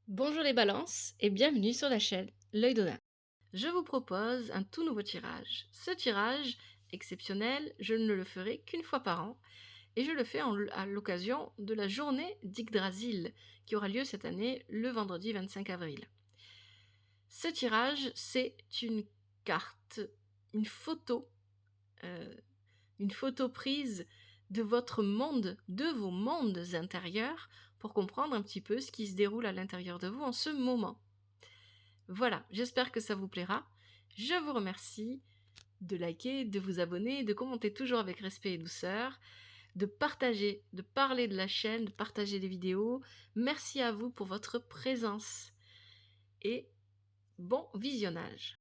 Bonjour les balances et bienvenue sur la chaîne L'œil d'Odin. Je vous propose un tout nouveau tirage. Ce tirage exceptionnel, je ne le ferai qu'une fois par an et je le fais à l'occasion de la journée d'Yggdrasil qui aura lieu cette année le vendredi 25 avril. Ce tirage, c'est une carte, une photo, euh, une photo prise de votre monde, de vos mondes intérieurs pour comprendre un petit peu ce qui se déroule à l'intérieur de vous en ce moment. Voilà, j'espère que ça vous plaira. Je vous remercie de liker, de vous abonner, de commenter toujours avec respect et douceur, de partager, de parler de la chaîne, de partager les vidéos. Merci à vous pour votre présence et bon visionnage.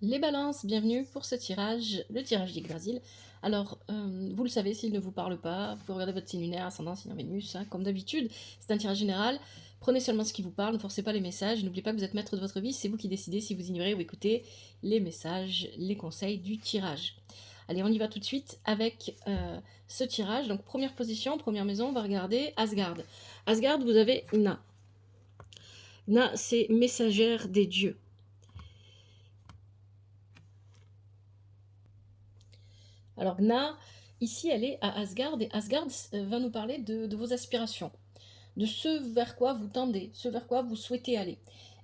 Les balances, bienvenue pour ce tirage, le tirage d'Yggdrasil. Alors, vous le savez, s'il ne vous parle pas, vous pouvez regarder votre signe lunaire, ascendant, signe Vénus, hein, comme d'habitude. C'est un tirage général. Prenez seulement ce qui vous parle, ne forcez pas les messages. N'oubliez pas que vous êtes maître de votre vie, c'est vous qui décidez si vous ignorez ou écoutez les messages, les conseils du tirage. Allez, on y va tout de suite avec ce tirage. Donc, première position, première maison, on va regarder Asgard. Asgard, vous avez Na. Na, c'est messagère des dieux. Alors Gna, ici, elle est à Asgard, et Asgard va nous parler de vos aspirations, de ce vers quoi vous tendez, ce vers quoi vous souhaitez aller.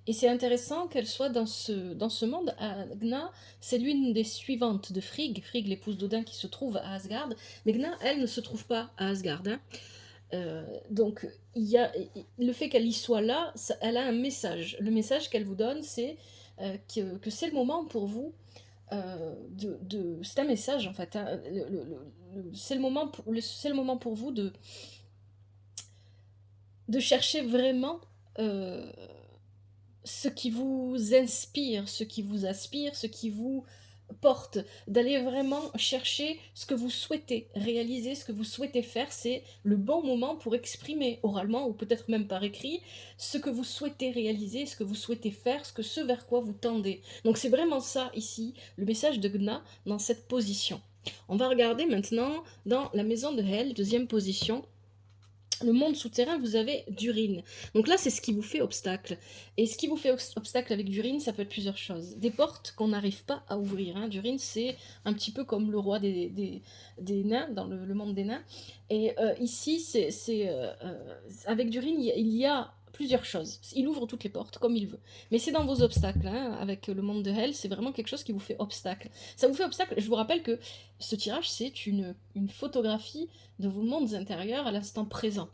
Et c'est intéressant qu'elle soit dans ce monde. Gna, c'est l'une des suivantes de Frigg, Frigg l'épouse d'Odin qui se trouve à Asgard, mais Gna, elle, ne se trouve pas à Asgard. Hein. Donc, il y a, le fait qu'elle y soit là, elle a un message. Le message qu'elle vous donne, c'est que c'est le moment pour vous c'est un message en fait. Hein. C'est le moment pour vous de chercher vraiment euh, ce qui vous inspire, ce qui vous aspire, ce qui vous porte, d'aller vraiment chercher ce que vous souhaitez réaliser, ce que vous souhaitez faire. C'est le bon moment pour exprimer oralement ou peut-être même par écrit ce que vous souhaitez réaliser, ce que vous souhaitez faire, ce vers quoi vous tendez. Donc c'est vraiment ça ici, le message de Gna dans cette position. On va regarder maintenant dans la maison de Hel, deuxième position. Le monde souterrain, vous avez Durin. Donc là, c'est ce qui vous fait obstacle. Et ce qui vous fait obstacle avec Durin, ça peut être plusieurs choses. Des portes qu'on n'arrive pas à ouvrir. Hein. Durin, c'est un petit peu comme le roi des nains, dans le monde des nains. Et ici, avec Durin, il y a plusieurs choses. Il ouvre toutes les portes comme il veut. Mais c'est dans vos obstacles. Hein. Avec le monde de Hell, c'est vraiment quelque chose qui vous fait obstacle. Ça vous fait obstacle. Je vous rappelle que ce tirage, c'est une photographie de vos mondes intérieurs à l'instant présent.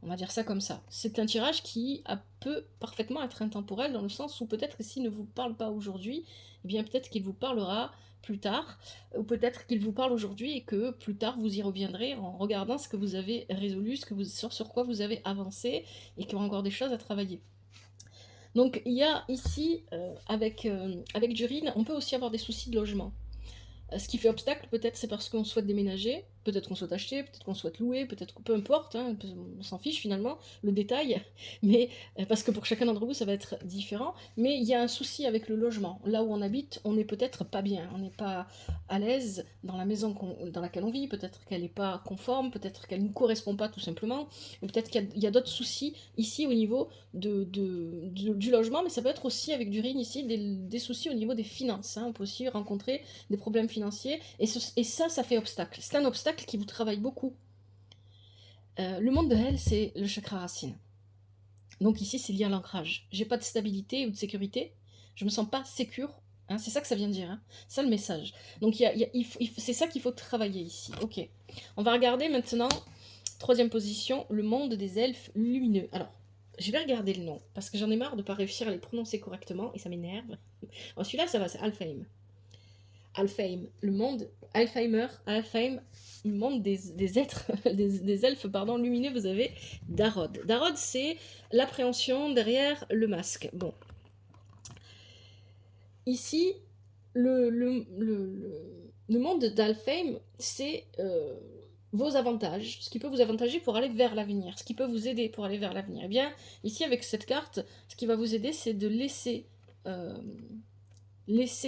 On va dire ça comme ça. C'est un tirage qui peut parfaitement être intemporel dans le sens où peut-être que s'il ne vous parle pas aujourd'hui, eh bien peut-être qu'il vous parlera plus tard, ou peut-être qu'il vous parle aujourd'hui et que plus tard vous y reviendrez en regardant ce que vous avez résolu, sur quoi vous avez avancé et qu'il y aura encore des choses à travailler. Donc il y a ici, avec Durine, on peut aussi avoir des soucis de logement. Ce qui fait obstacle, peut-être, c'est parce qu'on souhaite déménager, peut-être qu'on souhaite acheter, peut-être qu'on souhaite louer, peut-être que peu importe, hein, on s'en fiche finalement, le détail, mais parce que pour chacun d'entre vous, ça va être différent. Mais il y a un souci avec le logement. Là où on habite, on n'est peut-être pas bien, on n'est pas à l'aise dans la maison dans laquelle on vit, peut-être qu'elle n'est pas conforme, peut-être qu'elle ne nous correspond pas tout simplement, ou peut-être qu'il y a d'autres soucis ici au niveau du logement, mais ça peut être aussi avec du RIN ici des soucis au niveau des finances. Hein. On peut aussi rencontrer des problèmes financiers, et ça fait obstacle. C'est un obstacle qui vous travaille beaucoup. Le monde de Hell, c'est le chakra racine. Donc ici, c'est lié à l'ancrage. J'ai pas de stabilité ou de sécurité, je me sens pas sécure. Hein, c'est ça que ça vient de dire, hein. C'est ça le message. Donc c'est ça qu'il faut travailler ici. Ok. On va regarder maintenant, troisième position, le monde des elfes lumineux. Alors, je vais regarder le nom, parce que j'en ai marre de ne pas réussir à les prononcer correctement, et ça m'énerve. Bon, celui-là, ça va, c'est Alfheim. Alfheim, le monde, Alfheim, le monde des êtres, des elfes, pardon, lumineux, vous avez Darod. Darod, c'est l'appréhension derrière le masque. Bon. Ici, le monde d'Alfheim, c'est vos avantages, ce qui peut vous avantager pour aller vers l'avenir, ce qui peut vous aider pour aller vers l'avenir. Eh bien, ici, avec cette carte, ce qui va vous aider, c'est de laisser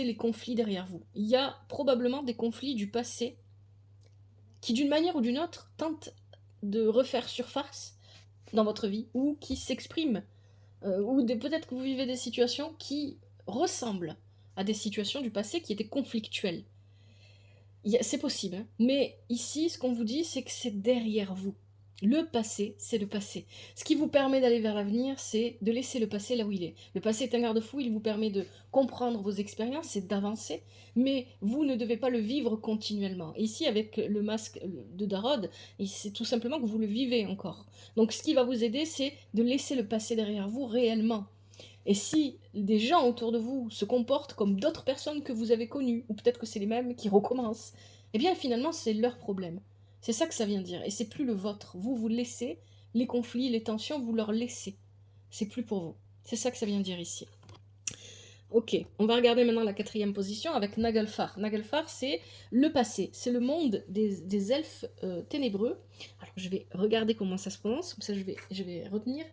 les conflits derrière vous. Il y a probablement des conflits du passé qui, d'une manière ou d'une autre, tentent de refaire surface dans votre vie ou qui s'expriment ou peut-être que vous vivez des situations qui ressemblent à des situations du passé qui étaient conflictuelles. C'est possible, hein. Mais ici, ce qu'on vous dit, c'est que c'est derrière vous. Le passé, c'est le passé. Ce qui vous permet d'aller vers l'avenir, c'est de laisser le passé là où il est. Le passé est un garde-fou, il vous permet de comprendre vos expériences et d'avancer, mais vous ne devez pas le vivre continuellement. Et ici, avec le masque de Darod, c'est tout simplement que vous le vivez encore. Donc ce qui va vous aider, c'est de laisser le passé derrière vous réellement. Et si des gens autour de vous se comportent comme d'autres personnes que vous avez connues, ou peut-être que c'est les mêmes qui recommencent, eh bien finalement c'est leur problème. C'est ça que ça vient dire, et c'est plus le vôtre. Vous, vous laissez les conflits, les tensions, vous leur laissez. C'est plus pour vous. C'est ça que ça vient dire ici. Ok, on va regarder maintenant la 4e position avec Nagelfar. Nagelfar, c'est le passé, c'est le monde des elfes ténébreux. Alors je vais regarder comment ça se prononce, comme ça je vais retenir.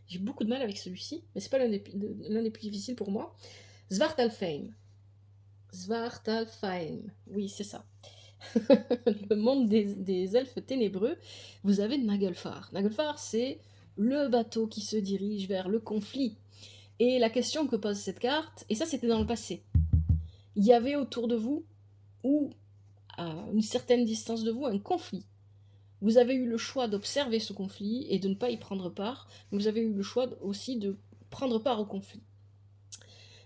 J'ai beaucoup de mal avec celui-ci, mais c'est pas l'un des plus difficiles pour moi. Svartalfheim. Svartalfheim. Oui, c'est ça. Le monde des elfes ténébreux. Vous avez Nagelfar. Nagelfar, c'est le bateau qui se dirige vers le conflit. Et la question que pose cette carte, et ça c'était dans le passé, il y avait autour de vous, ou à une certaine distance de vous, un conflit. Vous avez eu le choix d'observer ce conflit et de ne pas y prendre part, mais vous avez eu le choix aussi de prendre part au conflit.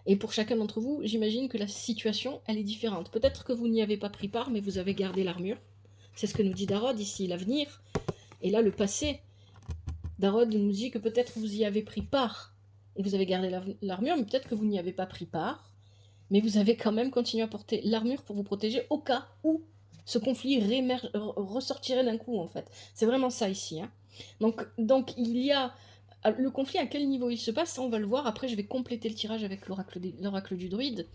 Et pour chacun d'entre vous, j'imagine que la situation, elle est différente. Peut-être que vous n'y avez pas pris part, mais vous avez gardé l'armure. C'est ce que nous dit Darod ici, l'avenir. Et là, le passé. Darod nous dit que peut-être vous y avez pris part, et vous avez gardé l'armure, mais peut-être que vous n'y avez pas pris part, mais vous avez quand même continué à porter l'armure pour vous protéger au cas où ce conflit ressortirait d'un coup, en fait. C'est vraiment ça ici. Hein. Donc il y a le conflit, à quel niveau il se passe, ça on va le voir. Après, je vais compléter le tirage avec l'oracle du druide.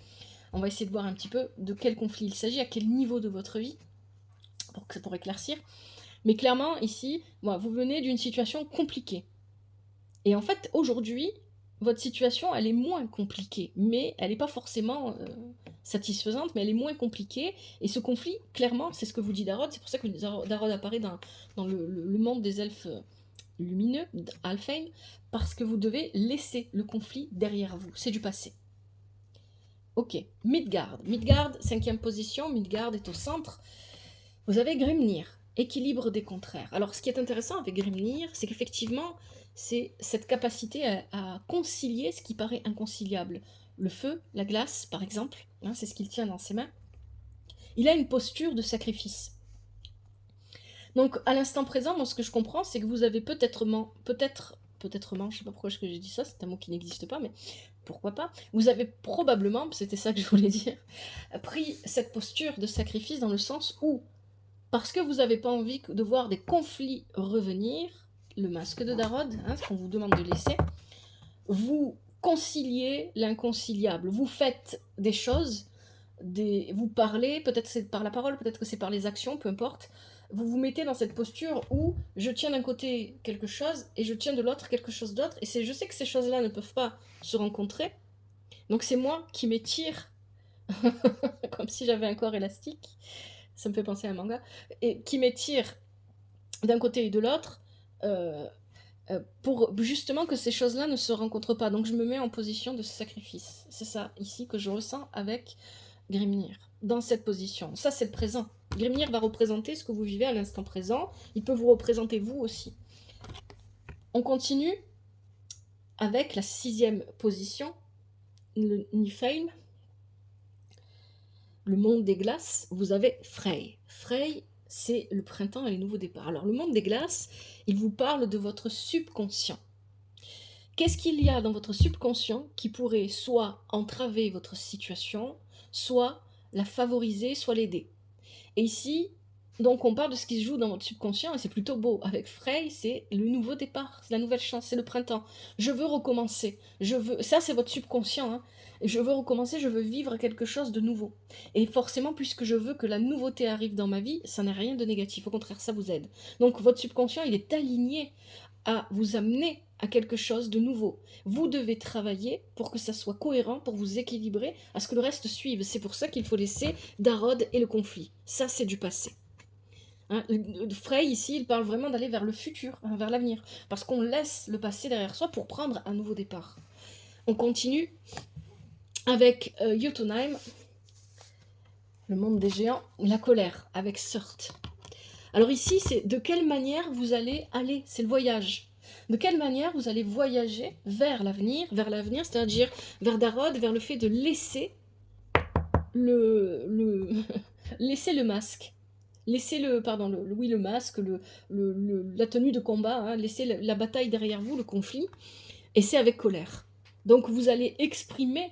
On va essayer de voir un petit peu de quel conflit il s'agit, à quel niveau de votre vie, pour éclaircir. Mais clairement, ici, vous venez d'une situation compliquée. Et en fait, aujourd'hui, votre situation, elle est moins compliquée, mais elle n'est pas forcément satisfaisante, mais elle est moins compliquée. Et ce conflit, clairement, c'est ce que vous dit Darod. C'est pour ça que Darod apparaît dans le monde des elfes lumineux, Alfheim, parce que vous devez laisser le conflit derrière vous. C'est du passé. Ok, Midgard. Midgard, 5e position. Midgard est au centre. Vous avez Grimnir, équilibre des contraires. Alors, ce qui est intéressant avec Grimnir, c'est qu'effectivement, c'est cette capacité à concilier ce qui paraît inconciliable. Le feu, la glace, par exemple, hein, c'est ce qu'il tient dans ses mains. Il a une posture de sacrifice. Donc, à l'instant présent, moi, ce que je comprends, c'est que vous avez je sais pas pourquoi j'ai dit ça, c'est un mot qui n'existe pas, mais pourquoi pas, vous avez probablement, c'était ça que je voulais dire, pris cette posture de sacrifice dans le sens où, parce que vous n'avez pas envie de voir des conflits revenir, le masque de Darod, hein, ce qu'on vous demande de laisser, vous conciliez l'inconciliable, vous faites des choses, vous parlez, peut-être c'est par la parole, peut-être que c'est par les actions, peu importe, vous vous mettez dans cette posture où je tiens d'un côté quelque chose et je tiens de l'autre quelque chose d'autre, et je sais que ces choses-là ne peuvent pas se rencontrer, donc c'est moi qui m'étire, comme si j'avais un corps élastique, ça me fait penser à un manga, et qui m'étire d'un côté et de l'autre, pour justement que ces choses-là ne se rencontrent pas. Donc je me mets en position de sacrifice. C'est ça, ici, que je ressens avec Grimnir, dans cette position. Ça, c'est le présent. Grimnir va représenter ce que vous vivez à l'instant présent. Il peut vous représenter vous aussi. On continue avec la 6e position, le Niflheim, le monde des glaces. Vous avez Frey. Frey, c'est le printemps et les nouveaux départs. Alors, le monde des glaces, il vous parle de votre subconscient. Qu'est-ce qu'il y a dans votre subconscient qui pourrait soit entraver votre situation, soit la favoriser, soit l'aider? Et ici, donc on parle de ce qui se joue dans votre subconscient, et c'est plutôt beau. Avec Frey, c'est le nouveau départ, c'est la nouvelle chance, c'est le printemps. Je veux recommencer. Ça, c'est votre subconscient. Hein. Je veux recommencer, je veux vivre quelque chose de nouveau. Et forcément, puisque je veux que la nouveauté arrive dans ma vie, ça n'a rien de négatif. Au contraire, ça vous aide. Donc votre subconscient, il est aligné à vous amener à quelque chose de nouveau. Vous devez travailler pour que ça soit cohérent, pour vous équilibrer, à ce que le reste suive. C'est pour ça qu'il faut laisser Darod et le conflit. Ça, c'est du passé. Hein. Frey, ici, il parle vraiment d'aller vers le futur, hein, vers l'avenir. Parce qu'on laisse le passé derrière soi pour prendre un nouveau départ. On continue avec Jotunheim, le monde des géants, la colère, avec Surt. Alors ici, c'est de quelle manière vous allez aller, c'est le voyage. De quelle manière vous allez voyager vers l'avenir, c'est-à-dire vers Darod, vers le fait de laisser le laisser le masque. Laissez le masque, la tenue de combat, hein, laissez la bataille derrière vous, le conflit, et c'est avec colère. Donc vous allez exprimer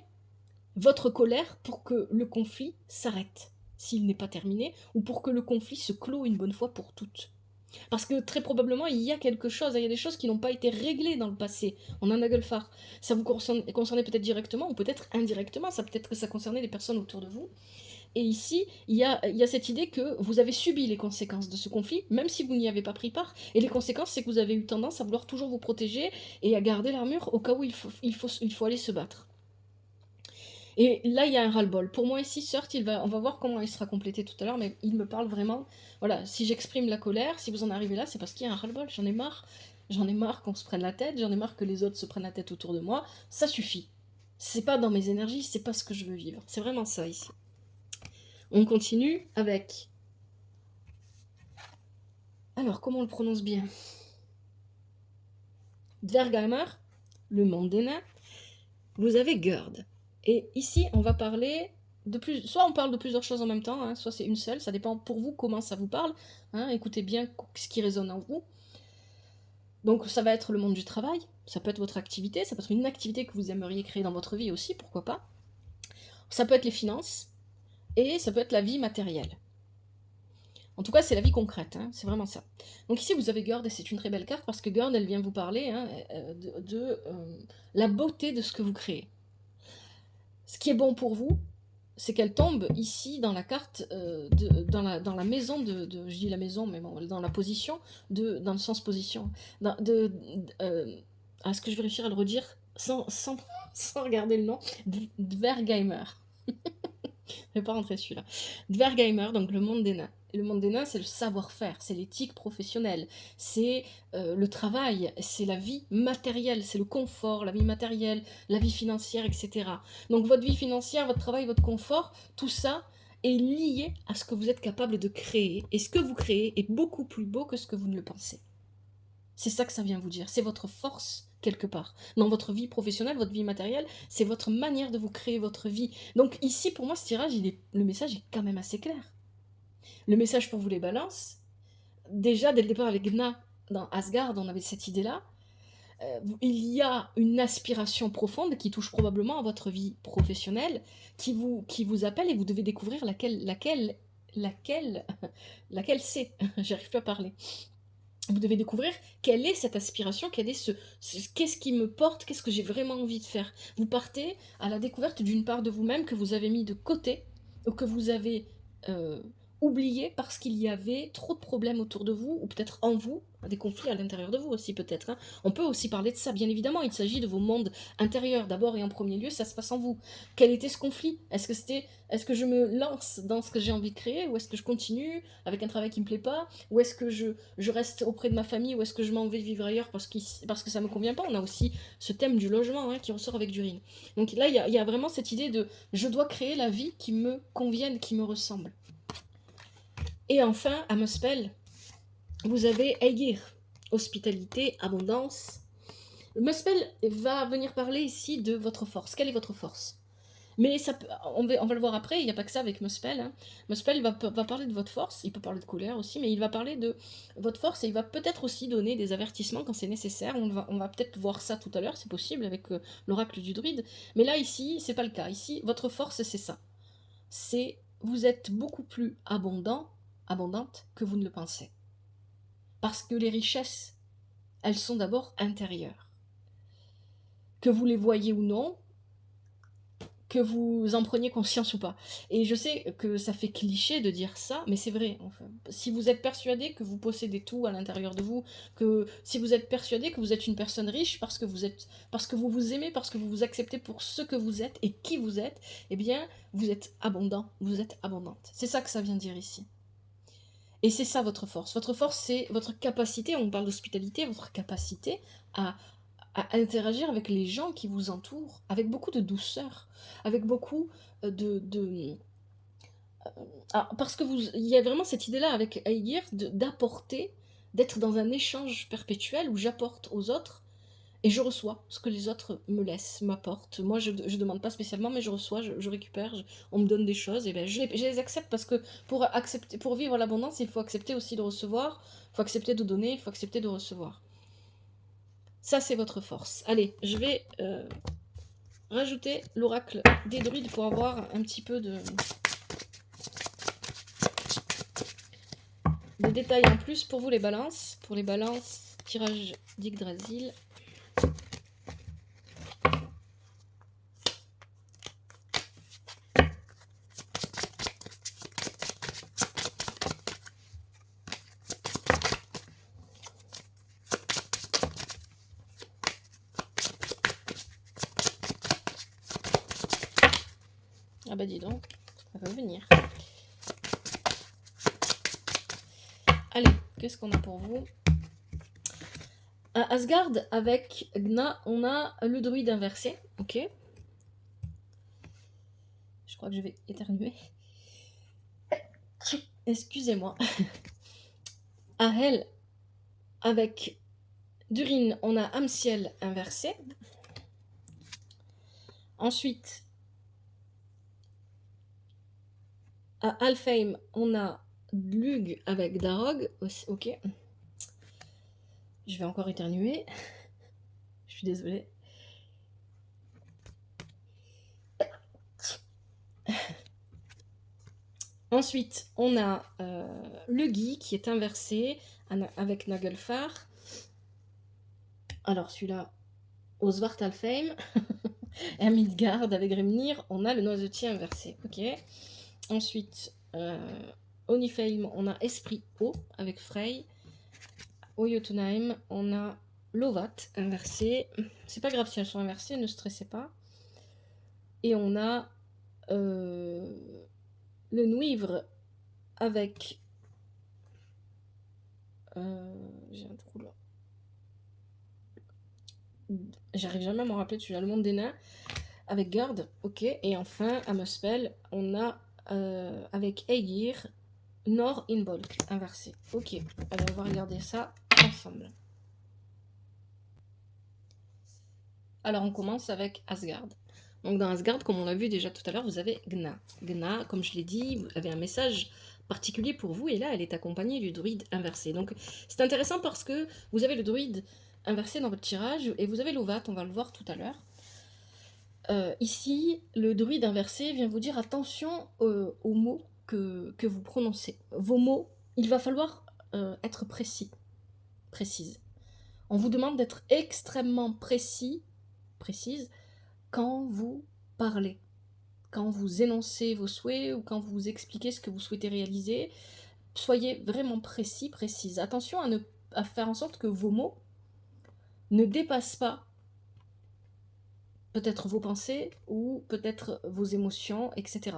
votre colère pour que le conflit s'arrête, s'il n'est pas terminé, ou pour que le conflit se clôt une bonne fois pour toutes. Parce que très probablement, il y a quelque chose, il y a des choses qui n'ont pas été réglées dans le passé. On en a Nagelfar. Ça vous concernait peut-être directement ou peut-être indirectement, ça peut-être que ça concernait les personnes autour de vous. Et ici, il y a cette idée que vous avez subi les conséquences de ce conflit, même si vous n'y avez pas pris part. Et les conséquences, c'est que vous avez eu tendance à vouloir toujours vous protéger et à garder l'armure au cas où il faut aller se battre. Et là, il y a un ras-le-bol. Pour moi, ici, Surt, on va voir comment il sera complété tout à l'heure, mais il me parle vraiment... Voilà, si j'exprime la colère, si vous en arrivez là, c'est parce qu'il y a un ras-le-bol. J'en ai marre. J'en ai marre qu'on se prenne la tête, j'en ai marre que les autres se prennent la tête autour de moi. Ça suffit. C'est pas dans mes énergies, c'est pas ce que je veux vivre. C'est vraiment ça, ici. On continue avec... Alors, comment on le prononce bien? Dvergheimer, le monde des nains. Vous avez Gerd. Et ici, on va parler de plus... Soit on parle de plusieurs choses en même temps, hein, soit c'est une seule, ça dépend pour vous comment ça vous parle. Hein, écoutez bien ce qui résonne en vous. Donc ça va être le monde du travail, ça peut être votre activité, ça peut être une activité que vous aimeriez créer dans votre vie aussi, pourquoi pas. Ça peut être les finances, et ça peut être la vie matérielle. En tout cas, c'est la vie concrète, hein, c'est vraiment ça. Donc ici, vous avez Gerd, et c'est une très belle carte, parce que Gerd, elle vient vous parler hein, de la beauté de ce que vous créez. Ce qui est bon pour vous, c'est qu'elle tombe ici dans la carte, dans la maison je dis la maison, mais bon, dans la position, dans le sens position, est-ce que je vais réussir à le redire sans regarder le nom, Dvergheimer. Je vais pas rentrer celui-là. Dvergheimer, donc le monde des nains. Et le monde des nains, c'est le savoir-faire, c'est l'éthique professionnelle, c'est le travail, c'est la vie matérielle, c'est le confort, la vie matérielle, la vie financière, etc. Donc votre vie financière, votre travail, votre confort, tout ça est lié à ce que vous êtes capable de créer. Et ce que vous créez est beaucoup plus beau que ce que vous ne le pensez. C'est ça que ça vient vous dire. C'est votre force quelque part. Dans votre vie professionnelle, votre vie matérielle, c'est votre manière de vous créer votre vie. Donc ici, pour moi, ce tirage, le message est quand même assez clair. Le message pour vous les balances, déjà dès le départ avec Gna dans Asgard, on avait cette idée-là. Il y a une aspiration profonde qui touche probablement à votre vie professionnelle, qui vous appelle et vous devez découvrir laquelle c'est. J'arrive plus à parler. Vous devez découvrir quelle est cette aspiration, qu'est-ce qui me porte, qu'est-ce que j'ai vraiment envie de faire. Vous partez à la découverte d'une part de vous-même que vous avez mis de côté, ou que vous avez oublié parce qu'il y avait trop de problèmes autour de vous, ou peut-être en vous, des conflits à l'intérieur de vous aussi peut-être. Hein. On peut aussi parler de ça, bien évidemment, il s'agit de vos mondes intérieurs. D'abord et en premier lieu, ça se passe en vous. Quel était ce conflit? Est-ce que je me lance dans ce que j'ai envie de créer, ou est-ce que je continue avec un travail qui me plaît pas, ou est-ce que je reste auprès de ma famille, ou est-ce que je m'en vais vivre ailleurs parce que ça me convient pas? On a aussi ce thème du logement hein, qui ressort avec Durin. Donc là, il y a vraiment cette idée de je dois créer la vie qui me convienne, qui me ressemble. Et enfin, à Muspel, vous avez Aegir, hospitalité, abondance. Muspel va venir parler ici de votre force. Quelle est votre force? Mais on va le voir après, il n'y a pas que ça avec Muspel. Hein. Muspel va parler de votre force, il peut parler de colère aussi, mais il va parler de votre force et il va peut-être aussi donner des avertissements quand c'est nécessaire. On va peut-être voir ça tout à l'heure, c'est possible, avec l'oracle du druide. Mais là, ici, c'est pas le cas. Ici, votre force, c'est ça. Vous êtes beaucoup plus abondante que vous ne le pensez. Parce que les richesses, elles sont d'abord intérieures. Que vous les voyez ou non, que vous en preniez conscience ou pas. Et je sais que ça fait cliché de dire ça, mais c'est vrai. Enfin, si vous êtes persuadé que vous possédez tout à l'intérieur de vous, que si vous êtes persuadé que vous êtes une personne riche parce que vous vous aimez, parce que vous vous acceptez pour ce que vous êtes et qui vous êtes, eh bien, vous êtes abondant, vous êtes abondante. C'est ça que ça vient dire ici. Et c'est ça votre force. Votre force, c'est votre capacité, on parle d'hospitalité, votre capacité à, à interagir avec les gens qui vous entourent, avec beaucoup de douceur, avec beaucoup de parce que il y a vraiment cette idée-là avec Aegir d'apporter, d'être dans un échange perpétuel où j'apporte aux autres et je reçois ce que les autres me laissent, m'apportent. Moi, je demande pas spécialement, mais je reçois, je récupère, on me donne des choses, et ben je les accepte parce que pour vivre l'abondance, il faut accepter aussi de recevoir, il faut accepter de donner, il faut accepter de recevoir. Ça, c'est votre force. Allez, je vais rajouter l'oracle des druides pour avoir un petit peu de détails en plus pour vous les balances. Pour les balances, tirage d'Yggdrasil. Ah bah dis donc, ça va venir. Allez, qu'est-ce qu'on a pour vous? À Asgard, avec Gna, on a le druide inversé. Ok. Je crois que je vais éternuer. Excusez-moi. À Hel, avec Durin, on a Amciel inversé. Ensuite, à Alfheim, on a Lug avec Darog. Ok. Je vais encore éternuer. Je suis désolée. Ensuite, on a le Guy qui est inversé avec Nagelfar. Alors celui-là, Osvart Alfheim. Et à Midgard avec Grimnir, on a le noisetier inversé. Ok. Ensuite, Onifheim, on a Esprit Eau avec Frey. Au Jotunheim, on a Lovat inversé. C'est pas grave si elles sont inversées, ne stressez pas. Et on a le Nuivre avec. J'ai un trou là. J'arrive jamais à m'en rappeler celui-là, le monde des nains. Avec Garde, ok. Et enfin, à Muspel, on a avec Aegir, Nord Inbolk inversé. Ok, allez, on va regarder ça ensemble. Alors, on commence avec Asgard. Donc, dans Asgard, comme on l'a vu déjà tout à l'heure, vous avez Gna. Gna, comme je l'ai dit, vous avez un message particulier pour vous, et là, elle est accompagnée du druide inversé. Donc, c'est intéressant parce que vous avez le druide inversé dans votre tirage, et vous avez l'Ovat, on va le voir tout à l'heure. Ici, le druide inversé vient vous dire attention aux mots que vous prononcez. Vos mots, il va falloir être précise. On vous demande d'être extrêmement précise, quand vous parlez, quand vous énoncez vos souhaits ou quand vous expliquez ce que vous souhaitez réaliser. Soyez vraiment précise. Attention à faire en sorte que vos mots ne dépassent pas peut-être vos pensées ou peut-être vos émotions, etc.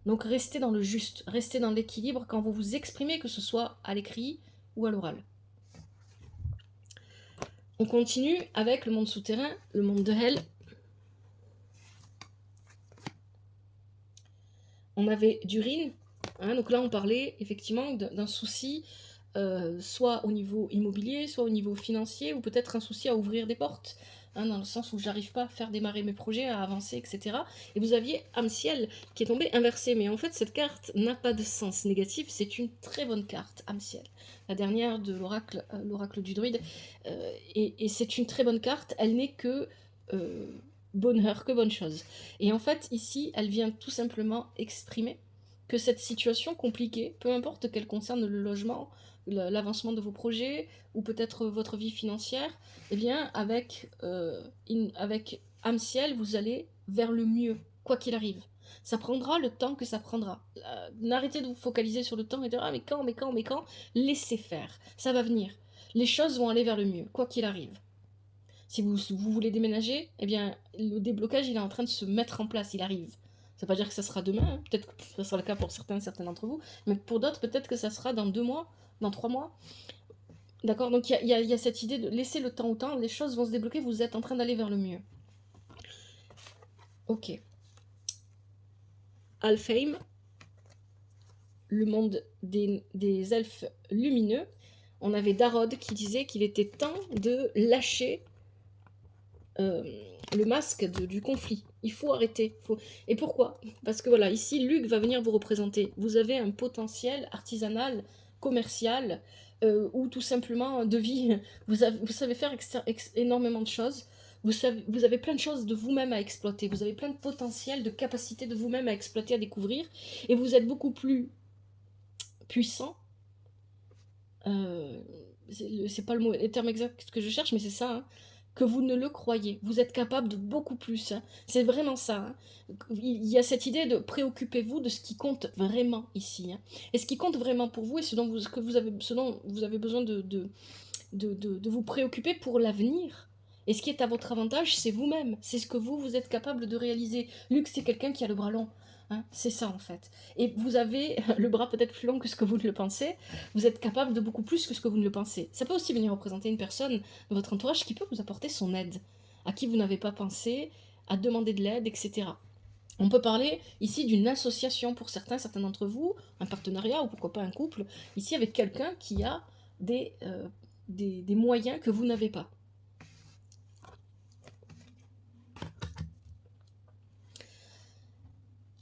Donc restez dans le juste, restez dans l'équilibre quand vous vous exprimez, que ce soit à l'écrit ou à l'oral. On continue avec le monde souterrain, le monde de Hel. On avait Durin, donc là on parlait effectivement d'un souci, soit au niveau immobilier, soit au niveau financier, ou peut-être un souci à ouvrir des portes, dans le sens où j'arrive pas à faire démarrer mes projets, à avancer, etc. Et vous aviez Amciel qui est tombé inversé, mais en fait cette carte n'a pas de sens négatif, c'est une très bonne carte, Amciel, la dernière de l'oracle du druide, et c'est une très bonne carte, elle n'est que bonheur, que bonne chose. Et en fait, ici, elle vient tout simplement exprimer que cette situation compliquée, peu importe qu'elle concerne le logement, l'avancement de vos projets, ou peut-être votre vie financière, eh bien, avec Amciel, vous allez vers le mieux, quoi qu'il arrive. Ça prendra le temps que ça prendra. N'arrêtez de vous focaliser sur le temps et de ah, mais quand, laissez faire. Ça va venir. Les choses vont aller vers le mieux, quoi qu'il arrive. Si vous voulez déménager, eh bien, le déblocage, il est en train de se mettre en place, il arrive. Ça ne veut pas dire que ça sera demain, hein. Peut-être que ça sera le cas pour certains d'entre vous, mais pour d'autres, peut-être que ça sera dans 2 mois, dans 3 mois. D'accord? Donc il y a cette idée de laisser le temps au temps, les choses vont se débloquer, vous êtes en train d'aller vers le mieux. Ok. Alfheim, le monde des elfes lumineux. On avait Darod qui disait qu'il était temps de lâcher le masque du conflit. Il faut arrêter. Et pourquoi? Parce que voilà, ici, Luc va venir vous représenter. Vous avez un potentiel artisanal, commercial, ou tout simplement de vie. Vous savez faire énormément de choses. Vous avez plein de choses de vous-même à exploiter. Vous avez plein de potentiel, de capacité de vous-même à exploiter, à découvrir. Et vous êtes beaucoup plus puissant. C'est pas le terme exact que je cherche, mais c'est ça, hein, que vous ne le croyez. Vous êtes capable de beaucoup plus. Hein. C'est vraiment ça. Hein. Il y a cette idée de préoccupez-vous de ce qui compte vraiment ici. Hein. Et ce qui compte vraiment pour vous et ce dont vous avez besoin de vous préoccuper pour l'avenir. Et ce qui est à votre avantage, c'est vous-même. C'est ce que vous êtes capable de réaliser. Luc, c'est quelqu'un qui a le bras long. Hein, c'est ça en fait. Et vous avez le bras peut-être plus long que ce que vous ne le pensez. Vous êtes capable de beaucoup plus que ce que vous ne le pensez. Ça peut aussi venir représenter une personne de votre entourage qui peut vous apporter son aide, à qui vous n'avez pas pensé, à demander de l'aide, etc. On peut parler ici d'une association pour certains d'entre vous, un partenariat ou pourquoi pas un couple, ici avec quelqu'un qui a des moyens que vous n'avez pas.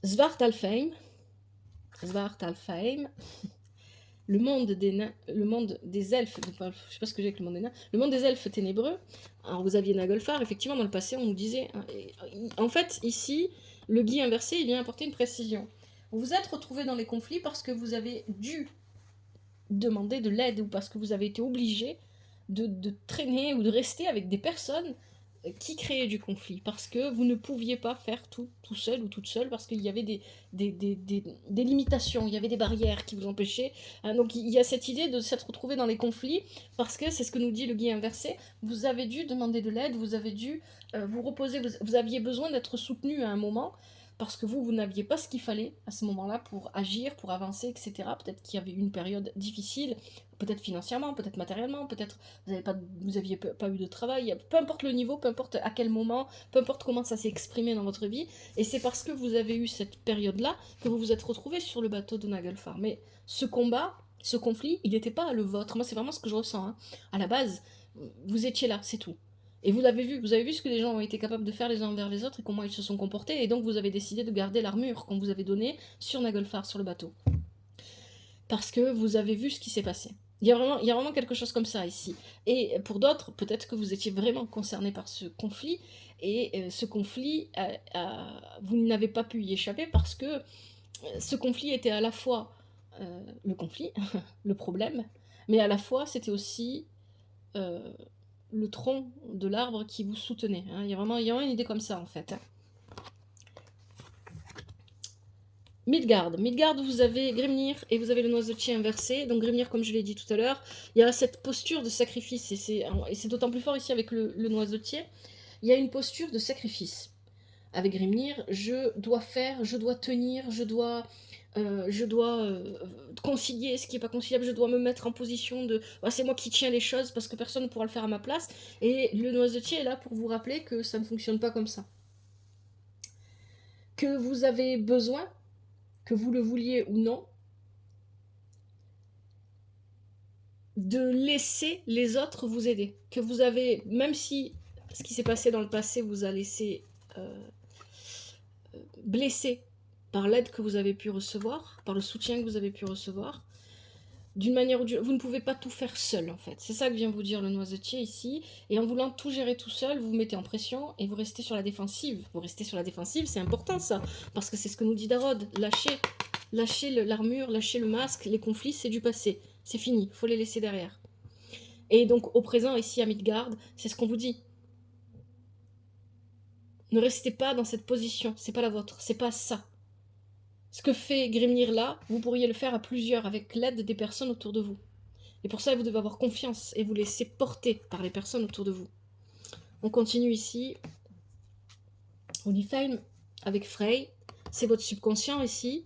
Svartalfheim, le monde des elfes, je sais pas ce que j'ai avec le monde des nains, le monde des elfes ténébreux. Alors vous aviez Naglfar, effectivement dans le passé on nous disait, en fait ici le guide inversé il vient apporter une précision. Vous vous êtes retrouvé dans les conflits parce que vous avez dû demander de l'aide ou parce que vous avez été obligé de traîner ou de rester avec des personnes qui créaient du conflit, parce que vous ne pouviez pas faire tout seul ou toute seule, parce qu'il y avait des limitations, il y avait des barrières qui vous empêchaient. Donc il y a cette idée de s'être retrouvé dans les conflits, parce que c'est ce que nous dit le guide inversé, vous avez dû demander de l'aide, vous avez dû vous reposer, vous aviez besoin d'être soutenu à un moment, parce que vous n'aviez pas ce qu'il fallait à ce moment-là pour agir, pour avancer, etc. Peut-être qu'il y avait une période difficile, peut-être financièrement, peut-être matériellement, peut-être vous n'aviez pas eu de travail, peu importe le niveau, peu importe à quel moment, peu importe comment ça s'est exprimé dans votre vie, et c'est parce que vous avez eu cette période-là que vous vous êtes retrouvé sur le bateau de Naglfar. Mais ce combat, ce conflit, il n'était pas le vôtre. Moi, c'est vraiment ce que je ressens. Hein. À la base, vous étiez là, c'est tout. Et vous avez vu ce que les gens ont été capables de faire les uns envers les autres et comment ils se sont comportés, et donc vous avez décidé de garder l'armure qu'on vous avait donnée sur Naglfar, sur le bateau. Parce que vous avez vu ce qui s'est passé. Il y a vraiment quelque chose comme ça ici. Et pour d'autres, peut-être que vous étiez vraiment concerné par ce conflit, et ce conflit, vous n'avez pas pu y échapper parce que ce conflit était à la fois le conflit, le problème, mais à la fois c'était aussi le tronc de l'arbre qui vous soutenait. Hein. Il y a vraiment une idée comme ça en fait. Midgard, vous avez Grimnir et vous avez le noisetier inversé. Donc Grimnir, comme je l'ai dit tout à l'heure, il y a cette posture de sacrifice, et c'est d'autant plus fort ici avec le noisetier. Il y a une posture de sacrifice. Avec Grimnir, je dois faire, je dois tenir, je dois concilier ce qui n'est pas conciliable, je dois me mettre en position de c'est moi qui tiens les choses parce que personne ne pourra le faire à ma place. Et le noisetier est là pour vous rappeler que ça ne fonctionne pas comme ça. Que vous avez besoin, que vous le vouliez ou non, de laisser les autres vous aider. Que vous avez, même si ce qui s'est passé dans le passé vous a laissé blessé par l'aide que vous avez pu recevoir, par le soutien que vous avez pu recevoir, d'une manière ou d'une autre, vous ne pouvez pas tout faire seul en fait. C'est ça que vient vous dire le noisetier ici. Et en voulant tout gérer tout seul, vous vous mettez en pression et vous restez sur la défensive. Vous restez sur la défensive, c'est important ça, parce que c'est ce que nous dit Darod. Lâchez l'armure, lâchez le masque, les conflits c'est du passé. C'est fini, il faut les laisser derrière. Et donc au présent ici à Midgard, c'est ce qu'on vous dit. Ne restez pas dans cette position, c'est pas la vôtre, c'est pas ça. Ce que fait Grimnir là, vous pourriez le faire à plusieurs avec l'aide des personnes autour de vous. Et pour ça, vous devez avoir confiance et vous laisser porter par les personnes autour de vous. On continue ici. Niflheim avec Frey. c'est votre subconscient ici.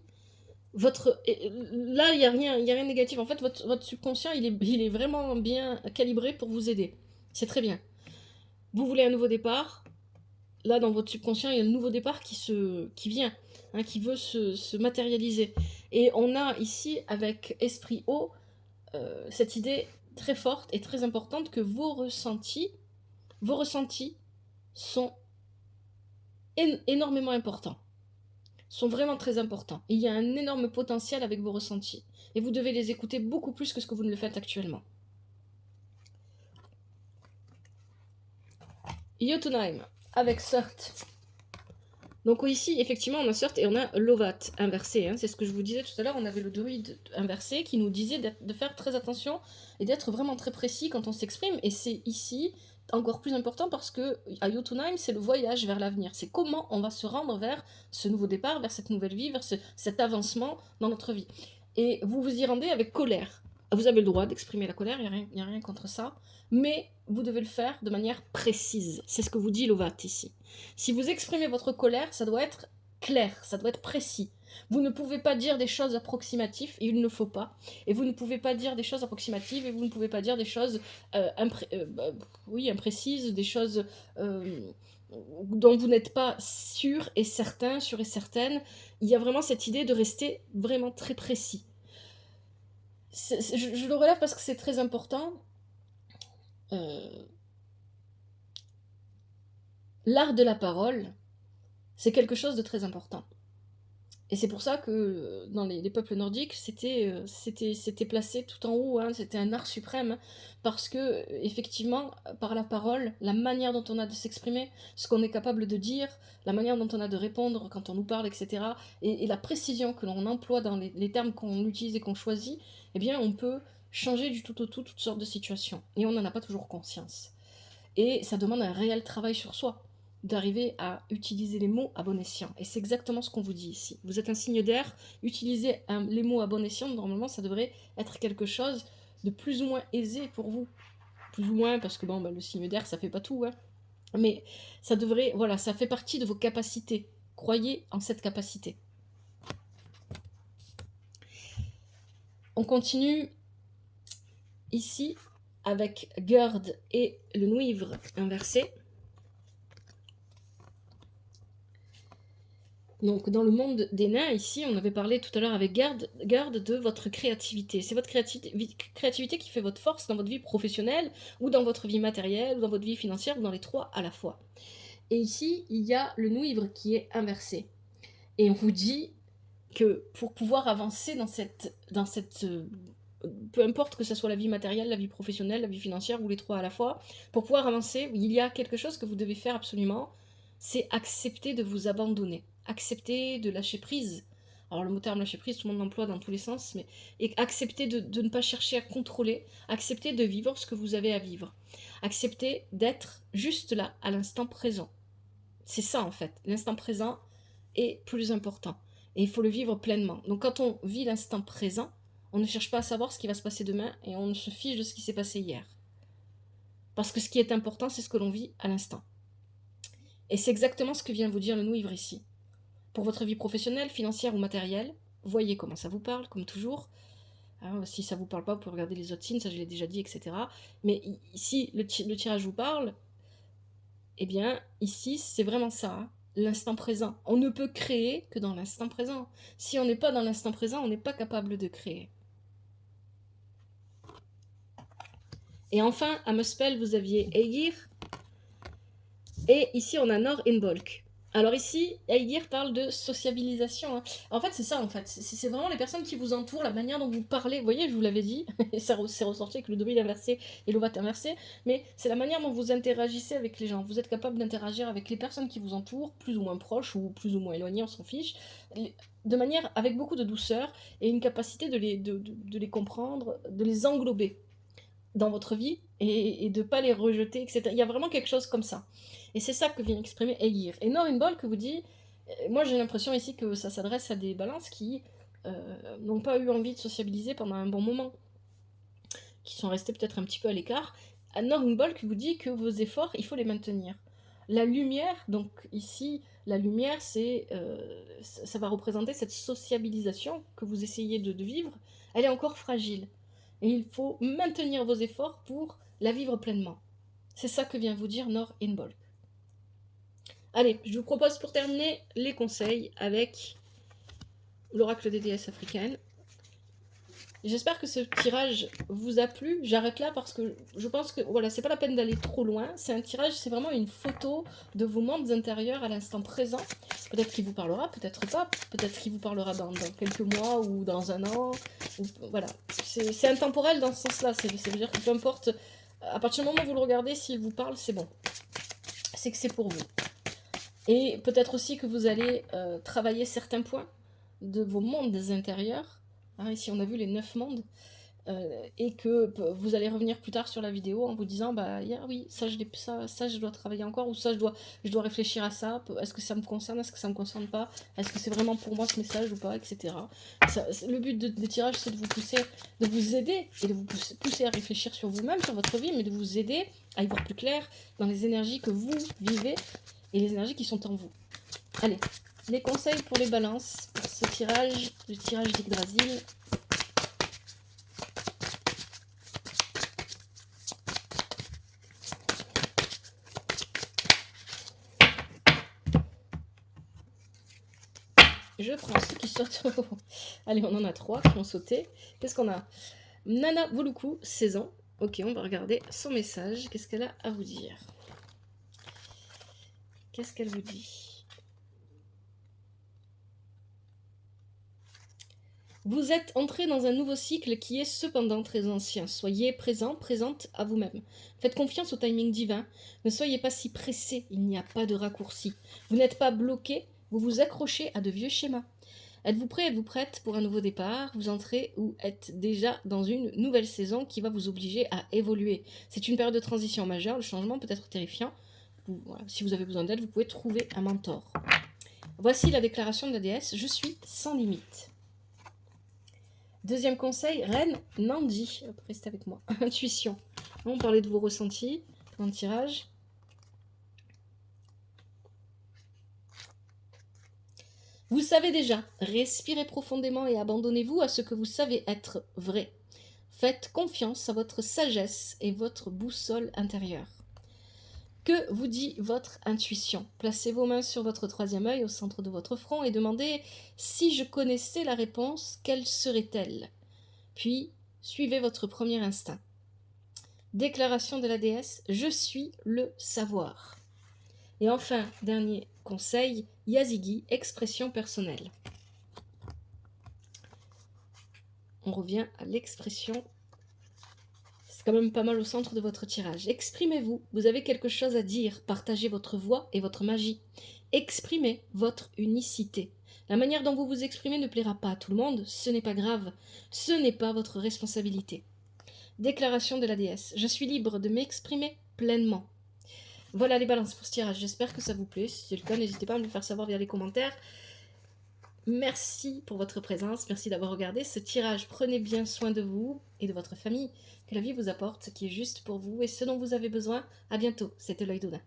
Là, il n'y a rien de négatif. En fait, votre subconscient, il est vraiment bien calibré pour vous aider. C'est très bien. Vous voulez un nouveau départ. Là, dans votre subconscient, il y a le nouveau départ qui vient, hein, qui veut se matérialiser. Et on a ici, avec Esprit Haut, cette idée très forte et très importante que vos ressentis sont énormément importants, sont vraiment très importants. Il y a un énorme potentiel avec vos ressentis. Et vous devez les écouter beaucoup plus que ce que vous ne le faites actuellement. Jotunheim, avec Surt. Donc ici, effectivement, on a Surt et on a Lovat inversé. Hein. C'est ce que je vous disais tout à l'heure, on avait le druide inversé qui nous disait de faire très attention et d'être vraiment très précis quand on s'exprime. Et c'est ici encore plus important parce que à Jotunheim, c'est le voyage vers l'avenir. C'est comment on va se rendre vers ce nouveau départ, vers cette nouvelle vie, vers cet avancement dans notre vie. Et vous vous y rendez avec colère. Vous avez le droit d'exprimer la colère, il n'y a rien contre ça, mais vous devez le faire de manière précise. C'est ce que vous dit Lovat ici. Si vous exprimez votre colère, ça doit être clair, ça doit être précis. Vous ne pouvez pas dire des choses approximatives, il ne faut pas. Et vous ne pouvez pas dire des choses approximatives, et vous ne pouvez pas dire des choses imprécises, des choses dont vous n'êtes pas sûr et certaine. Il y a vraiment cette idée de rester vraiment très précis. Je le relève parce que c'est très important. L'art de la parole, c'est quelque chose de très important. Et c'est pour ça que dans les peuples nordiques, c'était placé tout en haut, hein, c'était un art suprême, parce que effectivement, par la parole, la manière dont on a de s'exprimer, ce qu'on est capable de dire, la manière dont on a de répondre quand on nous parle, etc., et la précision que l'on emploie dans les termes qu'on utilise et qu'on choisit, eh bien on peut changer du tout au tout toutes sortes de situations. Et on n'en a pas toujours conscience. Et ça demande un réel travail sur soi, d'arriver à utiliser les mots à bon escient. Et c'est exactement ce qu'on vous dit ici. Vous êtes un signe d'air, utilisez les mots à bon escient, normalement ça devrait être quelque chose de plus ou moins aisé pour vous. Plus ou moins, parce que bon, le signe d'air, ça fait pas tout, hein. Mais ça devrait, voilà, ça fait partie de vos capacités. Croyez en cette capacité. On continue ici avec Gerd et le Nuivre inversé. Donc dans le monde des nains, ici, on avait parlé tout à l'heure avec Gerd de votre créativité. C'est votre créativité qui fait votre force dans votre vie professionnelle, ou dans votre vie matérielle, ou dans votre vie financière, ou dans les trois à la fois. Et ici, il y a le Nuivre qui est inversé. Et on vous dit que pour pouvoir avancer dans cette peu importe que ce soit la vie matérielle, la vie professionnelle, la vie financière, ou les trois à la fois, pour pouvoir avancer, il y a quelque chose que vous devez faire absolument, c'est accepter de vous abandonner, accepter de lâcher prise. Alors le mot terme lâcher prise, tout le monde l'emploie dans tous les sens, mais et accepter de ne pas chercher à contrôler, accepter de vivre ce que vous avez à vivre, accepter d'être juste là, à l'instant présent. C'est ça en fait, l'instant présent est plus important, et il faut le vivre pleinement. Donc quand on vit l'instant présent, on ne cherche pas à savoir ce qui va se passer demain, et on se fiche de ce qui s'est passé hier. Parce que ce qui est important, c'est ce que l'on vit à l'instant. Et c'est exactement ce que vient vous dire le Nuivre ici. Pour votre vie professionnelle, financière ou matérielle, voyez comment ça vous parle, comme toujours. Hein, si ça vous parle pas, vous pouvez regarder les autres signes, ça je l'ai déjà dit, etc. Mais ici, le tirage vous parle, eh bien, ici, c'est vraiment ça, hein, l'instant présent. On ne peut créer que dans l'instant présent. Si on n'est pas dans l'instant présent, on n'est pas capable de créer. Et enfin, à Muspel, vous aviez Aegir. Et ici, on a Nor Inbolk. Alors ici, Aegir parle de sociabilisation. Hein. En fait, c'est ça, en fait. C'est vraiment les personnes qui vous entourent, la manière dont vous parlez. Vous voyez, je vous l'avais dit, et ça s'est ressorti avec le druide inversé et l'ovat inversé, mais c'est la manière dont vous interagissez avec les gens. Vous êtes capable d'interagir avec les personnes qui vous entourent, plus ou moins proches ou plus ou moins éloignées, on s'en fiche, de manière avec beaucoup de douceur et une capacité de les comprendre, de les englober dans votre vie et de ne pas les rejeter, etc. Il y a vraiment quelque chose comme ça. Et c'est ça que vient exprimer Aegir. Et Norinbol, que vous dit, moi j'ai l'impression ici que ça s'adresse à des balances qui n'ont pas eu envie de sociabiliser pendant un bon moment, qui sont restés peut-être un petit peu à l'écart. À Norinbol, qui vous dit que vos efforts, il faut les maintenir. La lumière, donc ici, la lumière, ça va représenter cette sociabilisation que vous essayez de vivre. Elle est encore fragile. Et il faut maintenir vos efforts pour la vivre pleinement. C'est ça que vient vous dire Nor Inbolc. Allez, je vous propose pour terminer les conseils avec l'oracle des déesses africaines. J'espère que ce tirage vous a plu. J'arrête là parce que je pense que voilà, c'est pas la peine d'aller trop loin. C'est un tirage, c'est vraiment une photo de vos mondes intérieurs à l'instant présent. Peut-être qu'il vous parlera, peut-être pas. Peut-être qu'il vous parlera dans quelques mois ou dans un an. Ou, voilà, c'est intemporel dans ce sens-là. Ça veut dire que peu importe, à partir du moment où vous le regardez, s'il vous parle, c'est bon. C'est que c'est pour vous. Et peut-être aussi que vous allez travailler certains points de vos mondes intérieurs. Hein, ici, on a vu les 9 mondes. Et que vous allez revenir plus tard sur la vidéo en vous disant bah oui, ça je dois travailler encore, ou ça je dois réfléchir à ça. Est-ce que ça me concerne, est-ce que ça me concerne pas, est-ce que c'est vraiment pour moi ce message ou pas, etc. Le but des tirages, c'est de vous pousser, de vous aider et de vous pousser à réfléchir sur vous-même, sur votre vie, mais de vous aider à y voir plus clair dans les énergies que vous vivez et les énergies qui sont en vous. Allez, les conseils pour les balances, pour ce tirage, le tirage d'Yggdrasil. Je prends ceux qui sautent. Allez, on en a 3 qui ont sauté. Qu'est-ce qu'on a? Nana Voluku, 16 ans. Ok, on va regarder son message. Qu'est-ce qu'elle a à vous dire? Qu'est-ce qu'elle vous dit? Vous êtes entré dans un nouveau cycle qui est cependant très ancien. Soyez présent, présente à vous-même. Faites confiance au timing divin. Ne soyez pas si pressé, il n'y a pas de raccourci. Vous n'êtes pas bloqué, vous vous accrochez à de vieux schémas. Êtes-vous prêt, êtes-vous prête pour un nouveau départ? Vous entrez ou êtes déjà dans une nouvelle saison qui va vous obliger à évoluer. C'est une période de transition majeure, le changement peut être terrifiant. Voilà, si vous avez besoin d'aide, vous pouvez trouver un mentor. Voici la déclaration de la déesse, je suis sans limite. Deuxième conseil, Reine Nandi. Restez avec moi. Intuition. On parlait de vos ressentis dans le tirage. Vous savez déjà, respirez profondément et abandonnez-vous à ce que vous savez être vrai. Faites confiance à votre sagesse et votre boussole intérieure. Que vous dit votre intuition? Placez vos mains sur votre troisième œil au centre de votre front et demandez si je connaissais la réponse, quelle serait-elle? Puis, suivez votre premier instinct. Déclaration de la déesse, je suis le savoir. Et enfin, dernier conseil, Yazigi, expression personnelle. On revient à l'expression. C'est quand même pas mal au centre de votre tirage. Exprimez-vous, vous avez quelque chose à dire, partagez votre voix et votre magie. Exprimez votre unicité. La manière dont vous vous exprimez ne plaira pas à tout le monde, ce n'est pas grave, ce n'est pas votre responsabilité. Déclaration de la déesse, je suis libre de m'exprimer pleinement. Voilà les balances pour ce tirage, j'espère que ça vous plaît. Si c'est le cas, n'hésitez pas à me le faire savoir via les commentaires. Merci pour votre présence, merci d'avoir regardé ce tirage. Prenez bien soin de vous et de votre famille. Que la vie vous apporte ce qui est juste pour vous et ce dont vous avez besoin. À bientôt, c'était l'œil d'Odin.